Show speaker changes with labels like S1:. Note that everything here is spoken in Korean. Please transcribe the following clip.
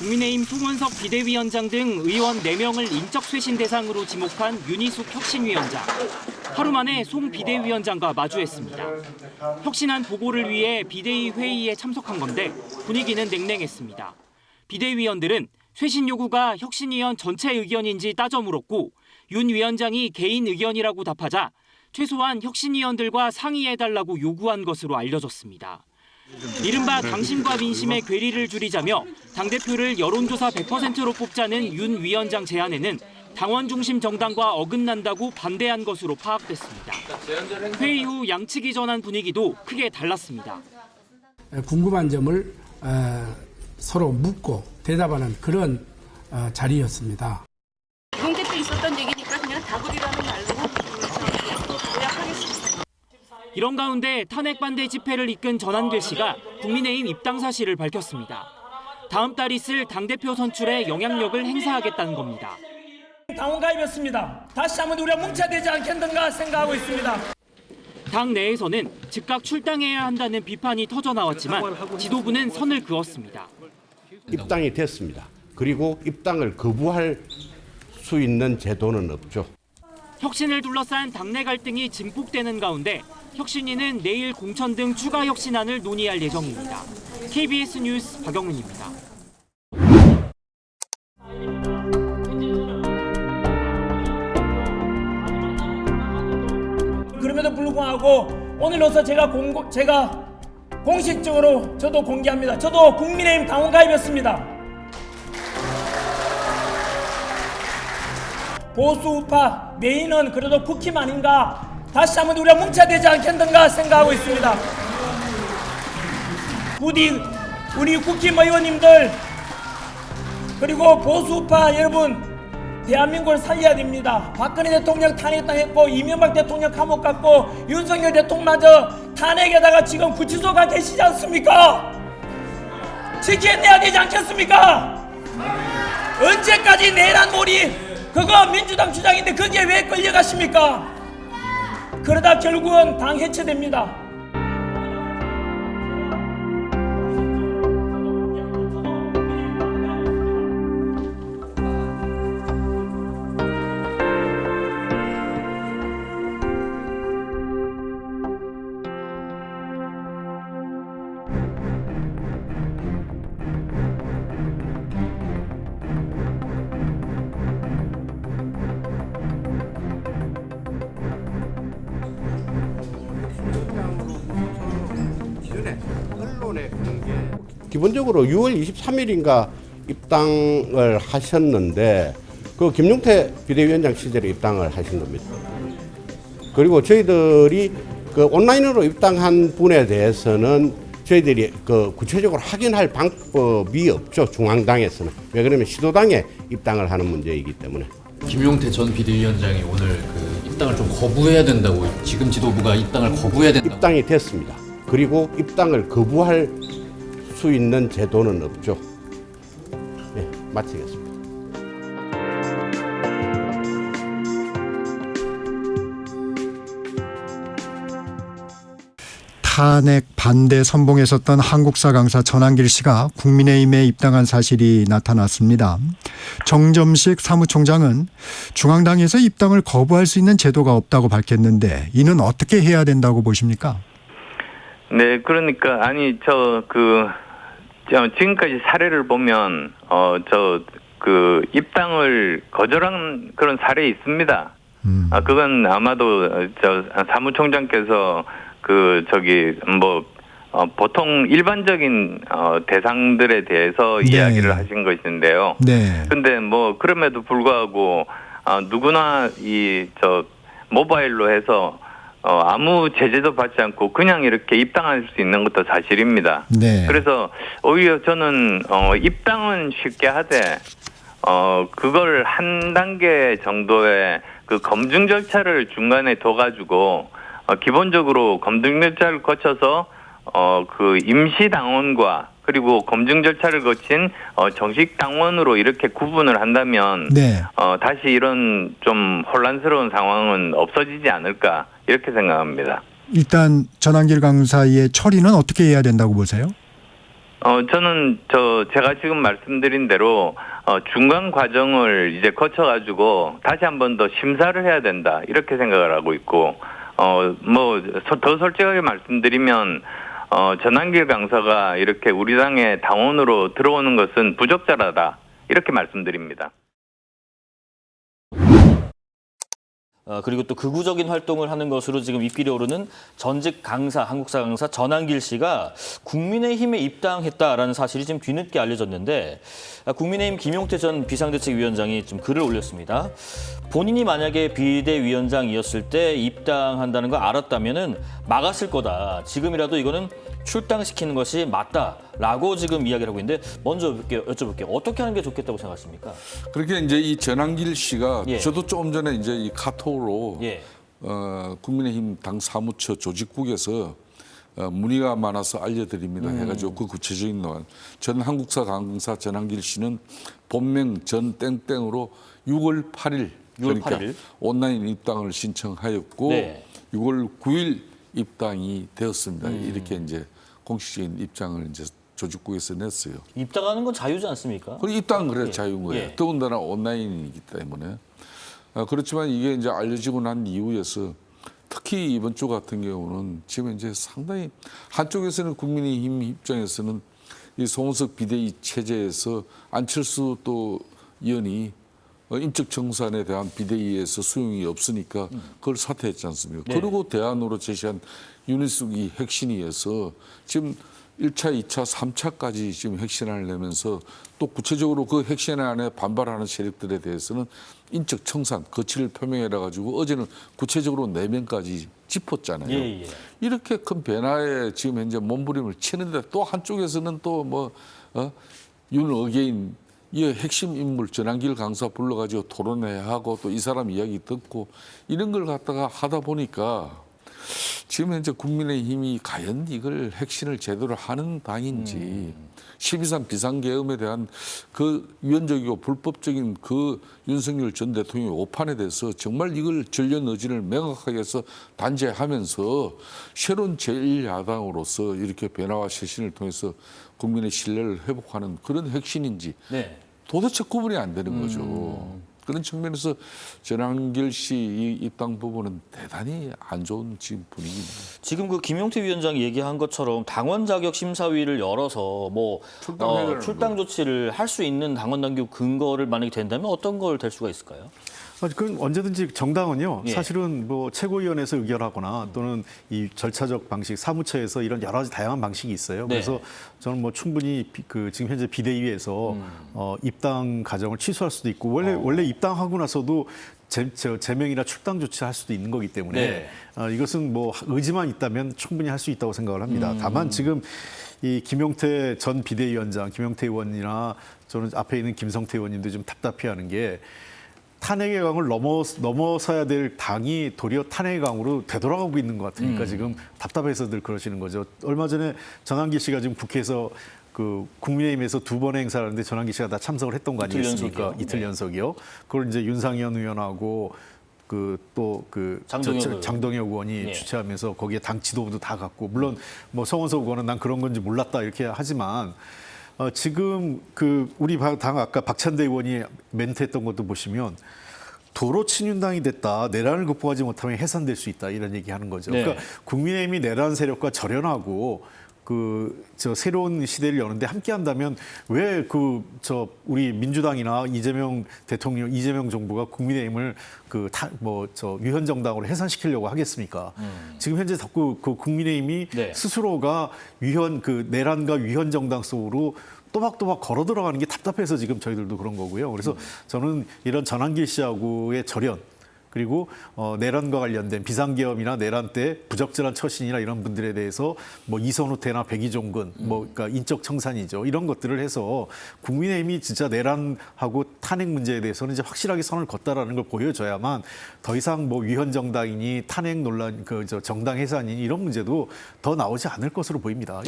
S1: 국민의힘 송원석 비대위원장 등 의원 4명을 인적쇄신 대상으로 지목한 윤희숙 혁신위원장. 하루 만에 송 비대위원장과 마주했습니다. 혁신안 보고를 위해 비대위 회의에 참석한 건데 분위기는 냉랭했습니다. 비대위원들은 쇄신 요구가 혁신위원 전체 의견인지 따져 물었고 윤 위원장이 개인 의견이라고 답하자 최소한 혁신위원들과 상의해달라고 요구한 것으로 알려졌습니다. 이른바 당심과 민심의 괴리를 줄이자며 당대표를 여론조사 100%로 뽑자는 윤 위원장 제안에는 당원 중심 정당과 어긋난다고 반대한 것으로 파악됐습니다. 회의 후 양측이 전한 분위기도 크게 달랐습니다.
S2: 궁금한 점을 서로 묻고 대답하는 그런 자리였습니다.
S3: 용태 때 있었던 얘기니까 그냥 다구리라는 말로 요약하겠습니다.
S1: 이런 가운데 탄핵 반대 집회를 이끈 전한길 씨가 국민의힘 입당 사실을 밝혔습니다. 다음 달 있을 당대표 선출에 영향력을 행사하겠다는 겁니다.
S4: 당원 가입했습니다. 다시 한번 우리가 뭉쳐야 되지 않겠는가 생각하고 있습니다.
S1: 당 내에서는 즉각 출당해야 한다는 비판이 터져나왔지만 지도부는 선을 그었습니다.
S5: 입당이 됐습니다. 그리고 입당을 거부할 수 있는 제도는 없죠.
S1: 혁신을 둘러싼 당내 갈등이 증폭되는 가운데 혁신위는 내일 공천 등 추가 혁신안을 논의할 예정입니다. KBS 뉴스 박영민입니다.
S4: 그럼에도 불구하고 오늘로서 제가 공식적으로 저도 공개합니다. 저도 국민의힘 당원 가입했습니다. 보수 우파 메인은 그래도 국힘 아닌가, 다시 한번 우리가 뭉쳐야 되지 않겠는가 생각하고 있습니다. 부디 우리 국힘 의원님들 그리고 보수 우파 여러분, 대한민국을 살려야 됩니다. 박근혜 대통령 탄핵당했고 이명박 대통령 감옥 갔고 윤석열 대통령마저 탄핵에다가 지금 구치소가 계시지 않습니까? 지켜내야 되지 않겠습니까? 언제까지 내란 몰이 그거 민주당 주장인데 거기에 왜 끌려가십니까? 그러다 결국은 당 해체됩니다.
S5: 기본적으로 6월 23일인가 입당을 하셨는데 그 김용태 비대위원장 시절에 입당을 하신 겁니다. 그리고 저희들이 그 온라인으로 입당한 분에 대해서는 저희들이 그 구체적으로 확인할 방법이 없죠. 중앙당에서는. 왜 그러면 시도당에 입당을 하는 문제이기 때문에.
S6: 김용태 전 비대위원장이 오늘 그 입당을 좀 거부해야 된다고, 지금 지도부가 입당을 거부해야 된다고.
S5: 입당이 됐습니다. 그리고 입당을 거부할 수 있는 제도는 없죠. 네, 마치겠습니다.
S7: 탄핵 반대 선봉에 섰던 한국사 강사 전한길 씨가 국민의힘에 입당한 사실이 나타났습니다. 정점식 사무총장은 중앙당에서 입당을 거부할 수 있는 제도가 없다고 밝혔는데 이는 어떻게 해야 된다고 보십니까?
S8: 네, 그러니까 지금까지 사례를 보면 입당을 거절한 그런 사례 있습니다. 그건 아마도 사무총장께서 보통 일반적인 대상들에 대해서
S7: 네.
S8: 이야기를 하신 것인데요.
S7: 네.
S8: 근데 그럼에도 불구하고 누구나 모바일로 해서 아무 제재도 받지 않고 그냥 이렇게 입당할 수 있는 것도 사실입니다.
S7: 네.
S8: 그래서 오히려 저는 입당은 쉽게 하되 그걸 한 단계 정도의 그 검증 절차를 중간에 둬가지고 기본적으로 검증 절차를 거쳐서 그 임시 당원과 그리고 검증 절차를 거친 정식 당원으로 이렇게 구분을 한다면
S7: 네.
S8: 다시 이런 좀 혼란스러운 상황은 없어지지 않을까 이렇게 생각합니다.
S7: 일단 전한길 강사의 처리는 어떻게 해야 된다고 보세요?
S8: 저는 제가 지금 말씀드린 대로 중간 과정을 이제 거쳐가지고 다시 한 번 더 심사를 해야 된다 이렇게 생각을 하고 있고 뭐 더 솔직하게 말씀드리면 전한길 강사가 이렇게 우리 당의 당원으로 들어오는 것은 부적절하다 이렇게 말씀드립니다.
S9: 그리고 또 극우적인 활동을 하는 것으로 지금 입길에 오르는 전직 강사, 한국사 강사 전한길 씨가 국민의힘에 입당했다라는 사실이 지금 뒤늦게 알려졌는데 국민의힘 김용태 전 비상대책위원장이 좀 글을 올렸습니다. 본인이 만약에 비대위원장이었을 때 입당한다는 걸 알았다면은 막았을 거다. 지금이라도 이거는 출당시키는 것이 맞다라고 지금 이야기를 하고 있는데 먼저 여쭤볼게요. 어떻게 하는 게 좋겠다고 생각하십니까?
S10: 그렇게 이제 이 전한길 씨가
S9: 예.
S10: 저도 조금 전에 이제 이 카톡으로
S9: 예.
S10: 국민의힘 당 사무처 조직국에서 문의가 많아서 알려드립니다. 해가지고 그 구체적인 내용. 전 한국사 강사 전한길 씨는 본명 전 땡땡으로 6월 8일 그러니까
S9: 8일.
S10: 온라인 입당을 신청하였고
S9: 네.
S10: 6월 9일 입당이 되었습니다. 이렇게 이제 공식적인 입장을 이제 조직국에서 냈어요.
S9: 입당하는 건 자유지 않습니까?
S10: 그리고 입당은 그래
S9: 예.
S10: 자유인 거예요.
S9: 예.
S10: 더군다나 온라인이기 때문에. 그렇지만 이게 이제 알려지고 난 이후에서 특히 이번 주 같은 경우는 지금 이제 상당히 한쪽에서는 국민의힘 입장에서는 이 송원석 비대위 체제에서 안철수 또 의원이 인적 청산에 대한 비대위에서 수용이 없으니까 그걸 사퇴했지 않습니까?
S9: 네.
S10: 그리고 대안으로 제시한 윤희숙이 핵신위에서 지금 1차, 2차, 3차까지 지금 핵신안을 내면서 또 구체적으로 그 핵신안에 반발하는 세력들에 대해서는 인적 청산, 거취를 표명해라 가지고 어제는 구체적으로 4명까지 짚었잖아요.
S9: 예, 예.
S10: 이렇게 큰 변화에 지금 현재 몸부림을 치는데 또 한쪽에서는 또 뭐 윤어게인 이 핵심 인물 전한길 강사 불러가지고 토론회야 하고 또 이 사람 이야기 듣고 이런 걸 갖다가 하다 보니까 지금 현재 국민의힘이 과연 이걸 핵심을 제대로 하는 당인지 12.3 비상계엄에 대한 그 위헌적이고 불법적인 그 윤석열 전 대통령의 오판에 대해서 정말 이걸 전련 의지를 명확하게 해서 단죄하면서 새로운 제1야당으로서 이렇게 변화와 쇄신을 통해서 국민의 신뢰를 회복하는 그런 핵심인지
S9: 네.
S10: 도대체 구분이 안 되는 거죠. 그런 측면에서 전한길 씨 이 입당 부분은 대단히 안 좋은 지금 분위기입니다.
S9: 지금 그 김용태 위원장이 얘기한 것처럼 당원 자격 심사위를 열어서 뭐 출당 조치를 할 수 있는 당원 당규 근거를 만약에 된다면 어떤 걸 될 수가 있을까요?
S11: 그건 언제든지 정당은요.
S9: 예.
S11: 사실은 뭐 최고위원회에서 의결하거나 또는 이 절차적 방식, 사무처에서 이런 여러 가지 다양한 방식이 있어요.
S9: 네.
S11: 그래서 저는 뭐 충분히 그 지금 현재 비대위에서 입당 과정을 취소할 수도 있고 원래 입당하고 나서도 제명이나 출당 조치할 수도 있는 거기 때문에
S9: 네.
S11: 이것은 뭐 의지만 있다면 충분히 할 수 있다고 생각을 합니다. 다만 지금 이 김용태 전 비대위원장, 김용태 의원이나 저는 앞에 있는 김성태 의원님도 좀 답답해하는 게 탄핵의 강을 넘어서야 될 당이 도리어 탄핵의 강으로 되돌아가고 있는 것 같으니까 지금 답답해서들 그러시는 거죠. 얼마 전에 전한길 씨가 지금 국회에서 그 국민의힘에서 2번의 행사를 하는데 전한길 씨가 다 참석을 했던 거 아니겠습니까? 이틀 연속이요. 그걸 이제 윤상현 의원하고 장동혁 의원이 주최하면서 거기에 당 지도부도 다 갔고 물론 뭐 성원석 의원은 난 그런 건지 몰랐다 이렇게 하지만 지금 그 우리 당 아까 박찬대 의원이 멘트했던 것도 보시면 도로 친윤당이 됐다. 내란을 극복하지 못하면 해산될 수 있다. 이런 얘기하는 거죠.
S9: 네.
S11: 그러니까 국민의힘이 내란 세력과 절연하고 새로운 시대를 여는데 함께한다면 왜 우리 민주당이나 이재명 대통령, 이재명 정부가 국민의힘을 위헌 정당으로 해산시키려고 하겠습니까? 지금 현재 자꾸 그 국민의힘이
S9: 네.
S11: 스스로가 내란과 위헌 정당 속으로 또박또박 걸어 들어가는 게 답답해서 지금 저희들도 그런 거고요. 그래서 저는 이런 전한길 씨하고의 절연 그리고 내란과 관련된 비상계엄이나 내란 때 부적절한 처신이나 이런 분들에 대해서 뭐 이선우태나 백이종근 그러니까 인적 청산이죠. 이런 것들을 해서 국민의힘이 진짜 내란하고 탄핵 문제에 대해서는 이제 확실하게 선을 걷다라는 걸 보여줘야만 더 이상 뭐 위헌 정당이니 탄핵 논란 정당 해산이니 이런 문제도 더 나오지 않을 것으로 보입니다.